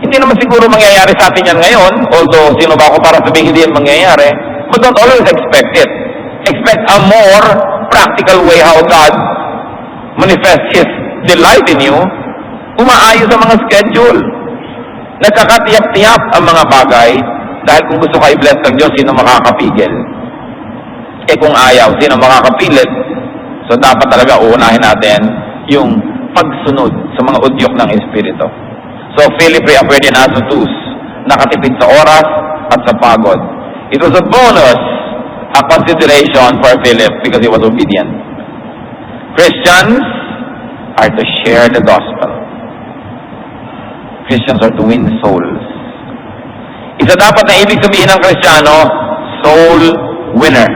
Speaker 1: Hindi naman siguro mangyayari sa atin yan ngayon, although sino ba ako para sabihin hindi yan mangyayari, but don't always expect it. Expect a more practical way how God manifests His delight in you. Umaayos ang mga schedule. Nagkakatiyap-tiyap ang mga bagay dahil kung gusto ka i-bless ng Diyos, sino makakapigil? Eh kung ayaw, sino makakapilit? So dapat talaga uunahin natin yung pagsunod sa mga udyok ng Espiritu. So Philip reappeared in Azotus, nakatipid sa oras at sa pagod. It was a bonus, a consideration for Philip because he was obedient. Christians are to share the gospel. Christians are to win souls. Isa dapat na ibig sabihin ng Kristiyano, soul winner.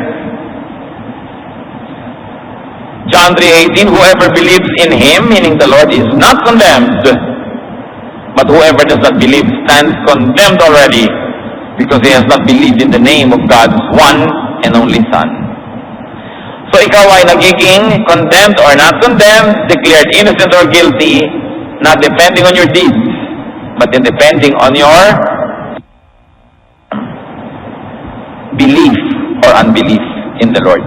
Speaker 1: John 3:18, whoever believes in Him, meaning the Lord, is not condemned, but whoever does not believe stands condemned already, because he has not believed in the name of God's one and only Son. So ikaw ay nagiging condemned or not condemned, declared innocent or guilty, not depending on your deeds, but depending on your belief or unbelief in the Lord.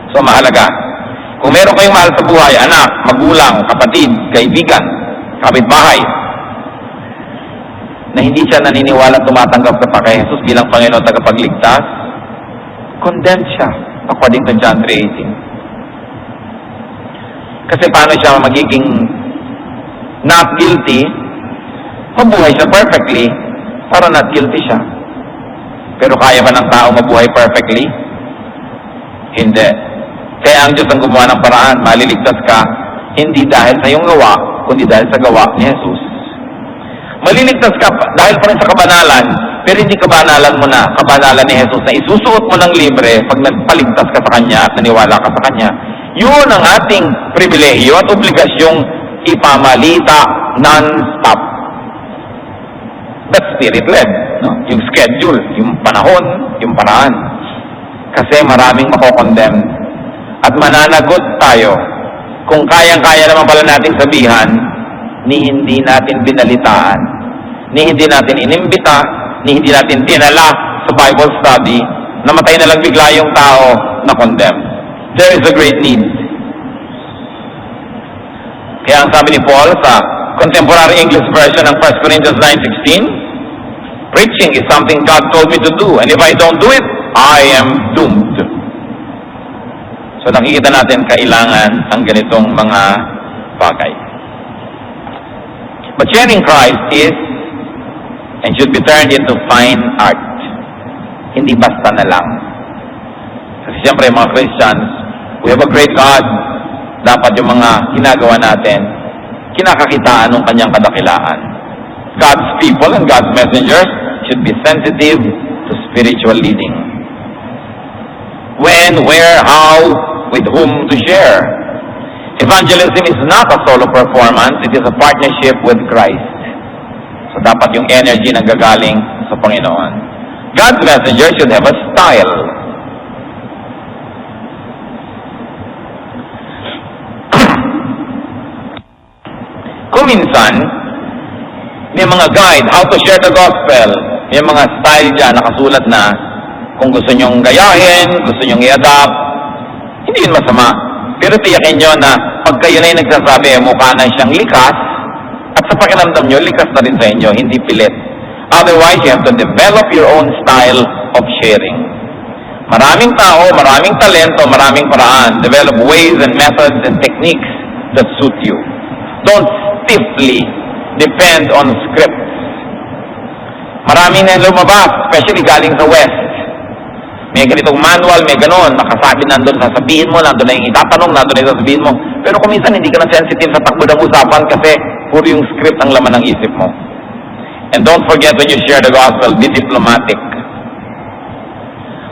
Speaker 1: So mahalaga, kung meron kayong mahal sa buhay, anak, magulang, kapatid, kaibigan, kapitbahay, na hindi siya naniniwala tumatanggap sa kay Jesus bilang Panginoon tagapagligtas, condemned siya, according to John 3:18. Kasi paano siya magiging not guilty? Mabuhay siya perfectly para not guilty siya. Pero kaya ba ng tao mabuhay perfectly? Hindi. Kaya ang Diyos ang gumawa ng paraan, maliligtas ka, hindi dahil sa iyong gawa, kundi dahil sa gawa ni Jesus. Maliligtas ka dahil pa rin sa kabanalan, pero hindi kabanalan mo na, kabanalan ni Jesus na isusuot mo ng libre pag nagpaligtas ka sa Kanya at naniwala ka sa Kanya. Yun ang ating pribilehiyo at obligasyong ipamalita non-stop. That's spirit-led. No? Yung schedule, yung panahon, yung paraan. Kasi maraming mako-condemn. At mananagot tayo kung kayang-kaya naman pala nating sabihan ni hindi natin binalitaan, ni hindi natin inimbita, ni hindi natin dinala sa Bible study, namatay na lang bigla yung tao na condemn. There is a great need. Kaya ang sabi ni Paul sa Contemporary English Version ng 1 Corinthians 9:16, preaching is something God told me to do, and if I don't do it, I am doomed. So nakikita natin kailangan ang ganitong mga bagay. But sharing Christ is and should be turned into fine art. Hindi basta na lang. Kasi siyempre mga Christians, we have a great God. Dapat yung mga ginagawa natin, kinakakitaan ng kanyang kadakilaan. God's people and God's messengers should be sensitive to spiritual leading. When, where, how, with whom to share. Evangelism is not a solo performance, it is a partnership with Christ. So dapat yung energy na gagaling sa Panginoon. God's messenger should have a style. Kung minsan, may mga guide, how to share the gospel, may mga style dyan, nakasulat na, kung gusto nyong gayahin, gusto nyong i-adapt, hindi yun masama. Pero tiyakin nyo na pag kayo na yung nagsasabi, mukha na siyang likas, at sa pakiramdam nyo, likas na rin sa inyo, hindi pilit. Otherwise, you have to develop your own style of sharing. Maraming tao, maraming talento, maraming paraan. Develop ways and methods and techniques that suit you. Don't stiffly depend on scripts. Maraming na lumabas, especially galing sa West. May ganitong manual, may ganon, nakasabi nandun, sasabihin mo, nandun na yung itatanong, nandun na yung sasabihin mo. Pero kung minsan hindi ka na sensitive sa takbo ng usapan kasi puro yung script ang laman ng isip mo. And don't forget when you share the gospel, be diplomatic.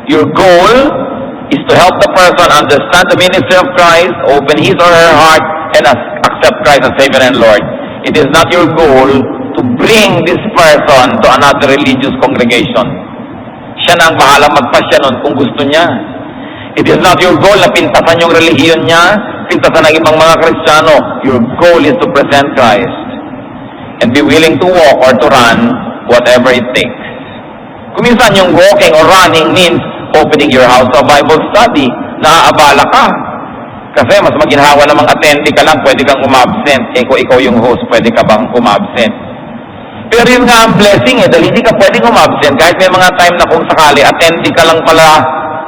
Speaker 1: Your goal is to help the person understand the ministry of Christ, open his or her heart, and accept Christ as Savior and Lord. It is not your goal to bring this person to another religious congregation. Siya na ang bahala magpasya nun kung gusto niya. It is not your goal na pintasan yung relihiyon niya, pintasan ng ibang mga Kristiyano. Your goal is to present Christ and be willing to walk or to run whatever it takes. Kung minsan yung walking or running means opening your house to a Bible study, naaabala ka. Kasi mas maginhawa namang attendee ka lang, pwede kang umabsent. Eh kung ikaw yung host, pwede ka bang umabsent? Pero yun nga ang blessing dahil hindi ka pwedeng umabsent. Kahit may mga time na kung sakali, attendee ka lang pala,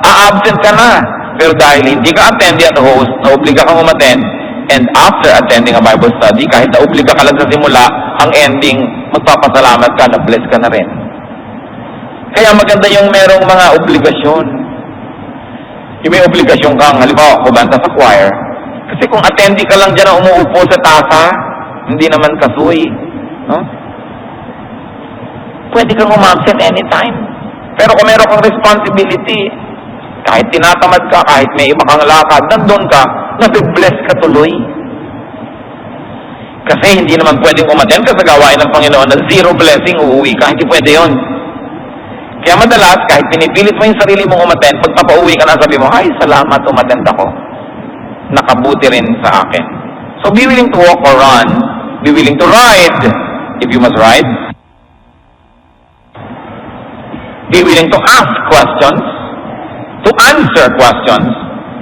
Speaker 1: a-absent ka na. Pero dahil hindi ka attendee at host, naobliga kang umattend, and after attending a Bible study, kahit naobliga ka lang sa simula, ang ending, magpapasalamat ka, na-bless ka na rin. Kaya maganda yung merong mga obligasyon. Yung may obligasyon kang, halimbawa, kumanta sa choir. Kasi kung attendee ka lang dyan na umuupo sa tasa, hindi naman kasuy. No? Pwede kang umabsent anytime. Pero kung meron kang responsibility, kahit tinatamad ka, kahit may iba kang lakad, nandun ka, nabibless ka tuloy. Kasi hindi naman pwedeng umattend ka sa gawain ng Panginoon na zero blessing, uuwi ka. Hindi pwede yun. Kaya madalas, kahit pinipilit mo yung sarili mong umattend, pag papauwi ka na, sabi mo, ay, salamat, umattend ako. Nakabuti rin sa akin. So be willing to walk or run. Be willing to ride, if you must ride. Be willing to ask questions, to answer questions,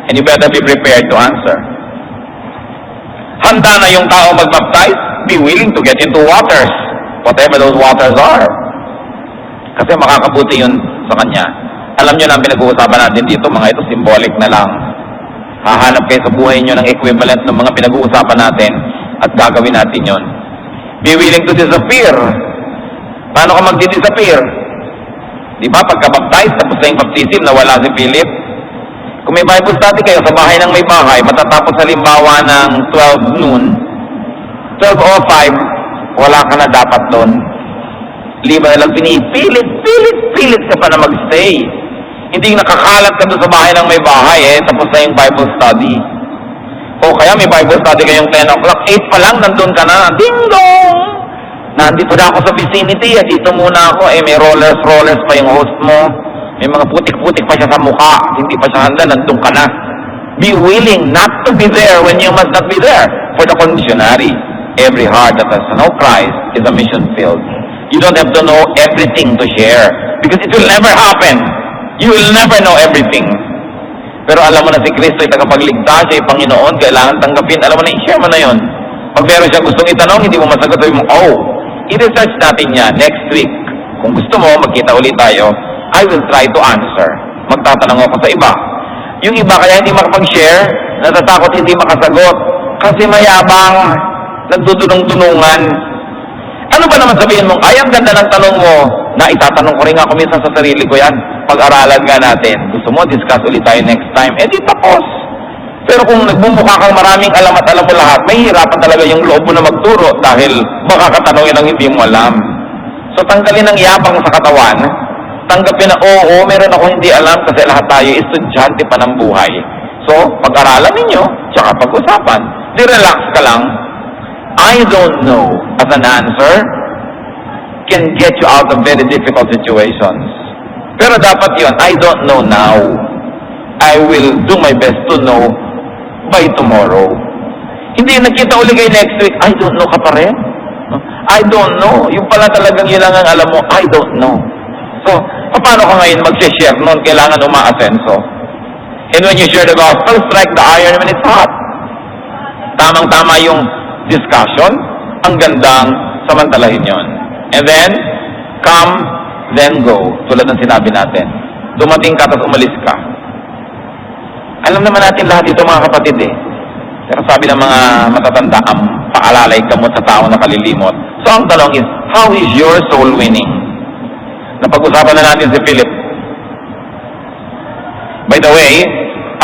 Speaker 1: and you better be prepared to answer. Handa na yung tao mag-baptize, be willing to get into waters, whatever those waters are. Kasi makakabuti yun sa kanya. Alam nyo na ang pinag-uusapan natin dito, mga ito symbolic na lang. Hahanap kayo sa buhay nyo ng equivalent ng mga pinag-uusapan natin at gagawin natin yun. Be willing to disappear. Paano ka mag-disappear? Di ba, pagka-baptize, tapos na yung baptism, nawala si Philip. Kung may Bible study kayo sa bahay ng may bahay, matatapos halimbawa ng 12 noon, 12:05, wala ka na dapat doon. Lima na lang pilit ka pa na magstay. Hindi nakakalat ka doon sa bahay ng may bahay tapos na yung Bible study. O kaya may Bible study kayong 10 o'clock, 8 pa lang, nandun ka na, ding dong! Nandito na ako sa vicinity, dito muna ako, may rollers pa yung host mo. May mga putik-putik pa siya sa mukha, hindi pa siya handa, nandun ka na. Be willing not to be there when you must not be there. For the conditionary, every heart that has no Christ is a mission field. You don't have to know everything to share, because it will never happen. You will never know everything. Pero alam mo na si Kristo ay tagapagligtas, siya ay Panginoon, kailangan tanggapin. Alam mo na, i-share mo na yun. Pag meron siyang gustong itanong, hindi mo masagot, sabi mo, i-research natin niya next week. Kung gusto mo, magkita ulit tayo, I will try to answer. Magtatanong ako sa iba. Yung iba kaya hindi makapag-share, natatakot hindi makasagot. Kasi mayabang, nagdudunong-dunungan. Ano ba naman sabihin mong, ang ganda ng tanong mo, na itatanong ko rin ako minsan sa sarili ko yan, pag-aralan nga natin. Gusto mo, discuss ulit tayo next time. Di tapos. Pero kung nagbumukha kang maraming alam at alam mo lahat, may hirapan talaga yung loob mo na magturo dahil baka katanungin ang hindi mo alam. So tanggalin ang yabang sa katawan, tanggapin na, oo, meron ako hindi alam kasi lahat tayo estudyante pa ng buhay. So, pag-aralan ninyo, tsaka pag-usapan. Relax ka lang. I don't know as an answer can get you out of very difficult situations. Pero dapat yun, I don't know now. I will do my best to know by tomorrow. Hindi nakita uli kayo next week, I don't know ka pa rin. I don't know. Yung pala talagang yun lang ang alam mo, I don't know. So, paano ka ngayon mag-share nun? Kailangan umaasenso. And when you share the gospel, strike the iron when it's hot. Tamang-tama yung discussion, ang gandang samantalahin yon. And then, come, then go. Tulad ng sinabi natin. Dumating ka, tapos umalis ka. Alam naman natin lahat ito mga kapatid Pero sabi ng mga matatanda, ang paalalay gamot sa tao na kalilimot. So ang tanong is, how is your soul winning? Napag-usapan na natin si Philip. By the way,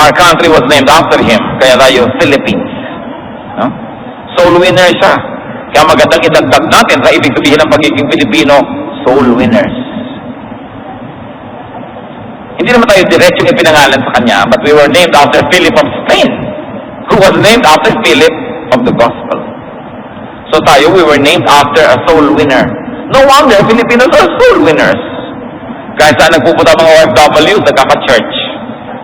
Speaker 1: our country was named after him. Kaya tayo, Philippines. No? Soul winner siya. Kaya magandang idagdag natin sa ibig sabihin ng pagiging Pilipino, soul winners. Hindi naman tayo diretsong ipinangalan sa kanya, but we were named after Philip of Spain, who was named after Philip of the Gospel. So tayo, we were named after a soul winner. No wonder, Filipinos are soul winners. Kahit saan nagpupunta mga OFWs, nagkaka-church,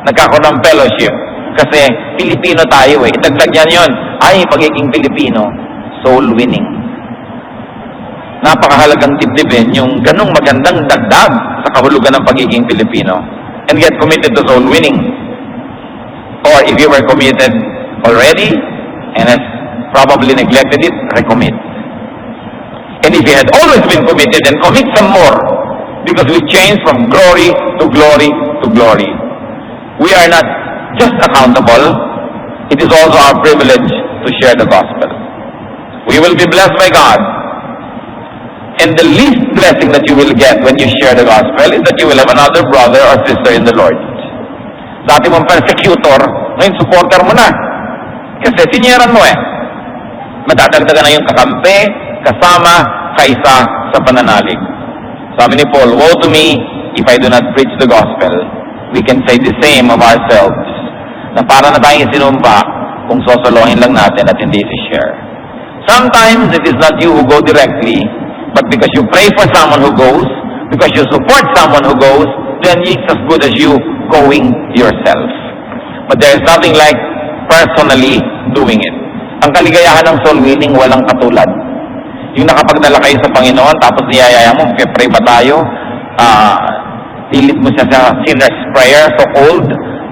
Speaker 1: nagkakaroon ng fellowship. Kasi Pilipino tayo Itagdag yan yun. Ay, pagiging Pilipino, soul winning. Napakahalagang dibdibin yung ganong magandang dagdag sa kahulugan ng pagiging Pilipino. And get committed to soul winning. Or if you were committed already and has probably neglected it, recommit. And if you had always been committed, then commit some more. Because we change from glory to glory to glory. We are not just accountable, it is also our privilege to share the gospel. We will be blessed by God. And the least blessing that you will get when you share the gospel is that you will have another brother or sister in the Lord. Dati mong persecutor, ngayon supporter mo na. Kasi sinyeran mo Madadagdagan na yung kakampi, kasama, kaisa sa pananalig. Sabi ni Paul, woe to me if I do not preach the gospel. We can say the same of ourselves. Na para na tayong sinumpa kung sosolohin lang natin at hindi i-share. Sometimes it is not you who go directly, but because you pray for someone who goes, because you support someone who goes, then it's as good as you going yourself. But there is nothing like personally doing it. Ang kaligayahan ng soul winning, walang katulad. Yung nakapagdala kayo sa Panginoon, tapos niyayaya mo, pray ba tayo? Pilit mo siya sa sinner's prayer, so called,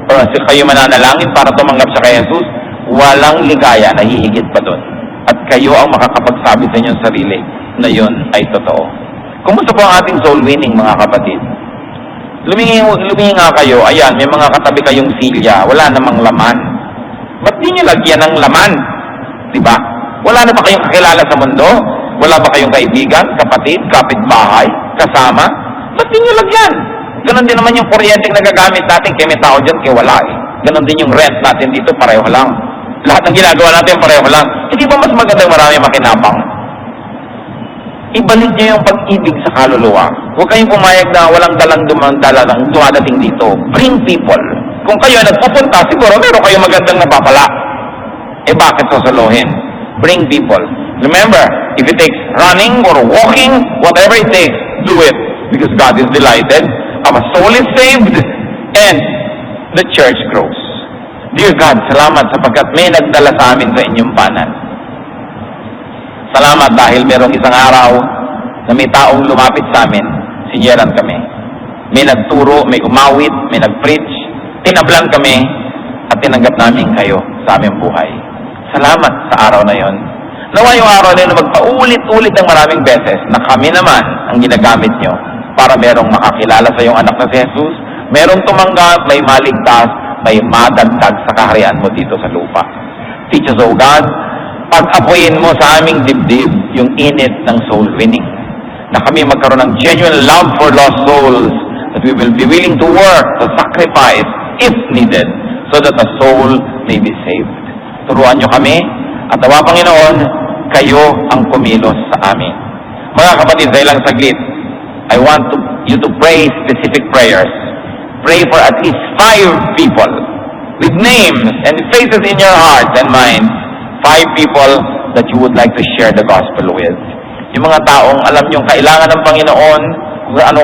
Speaker 1: or kayo mananalangin para tumanggap siya kay Jesus, walang ligaya, nahihigit pa doon. At kayo ang makakapagsabi sa inyong sarili na yun ay totoo. Kumusta po ang ating soul winning, mga kapatid? Lumingi nga kayo, ayan, may mga katabi kayong silya, wala namang laman. Ba't di nyo lagyan ng laman? Diba? Wala na ba kayong kakilala sa mundo? Wala ba kayong kaibigan, kapatid, kapitbahay, kasama? Ba't di nyo lagyan? Ganon din naman yung kuryente nagagamit natin, kaya may tao dyan, kaya wala Ganon din yung rent natin dito, pareho lang. Lahat ng ginagawa natin, pareho lang. Hindi ba mas magandang marami makinabang? Ibalik niyo yung pag-ibig sa kaluluwa. Huwag kayong pumayag na walang dalang dumadating dito. Bring people. Kung kayo nagpupunta, siguro meron kayong magandang napapala. Eh bakit sasaluhin? Bring people. Remember, if it takes running or walking, whatever it takes, do it. Because God is delighted. Our soul is saved. And the church grows. Dear God, salamat sapagkat may nagdala sa amin sa inyong banan. Salamat dahil merong isang araw na may taong lumapit sa amin, sinyeran kami. May nagturo, may umawit, may nag-preach, tinablan kami, at tinanggap namin kayo sa aming buhay. Salamat sa araw na yon. Nawa yung araw na yun na magpaulit-ulit ng maraming beses na kami naman ang ginagamit nyo para merong makakilala sa iyong anak na si Jesus, merong tumanggap, may maligtas, may madagdag sa kaharian mo dito sa lupa. Teach us, O God, pag-apuyin mo sa aming dibdib yung init ng soul winning. Na kami magkaroon ng genuine love for lost souls, that we will be willing to work, to sacrifice, if needed, so that the soul may be saved. Turuan nyo kami, at nawa Panginoon, kayo ang kumilos sa amin. Mga kapatid, sa ilang saglit, I want you to pray specific prayers. Pray for at least 5 people with names and faces in your heart and mind. 5 people that you would like to share the gospel with. Yung mga taong alam niyong kailangan ng Panginoon, kung ano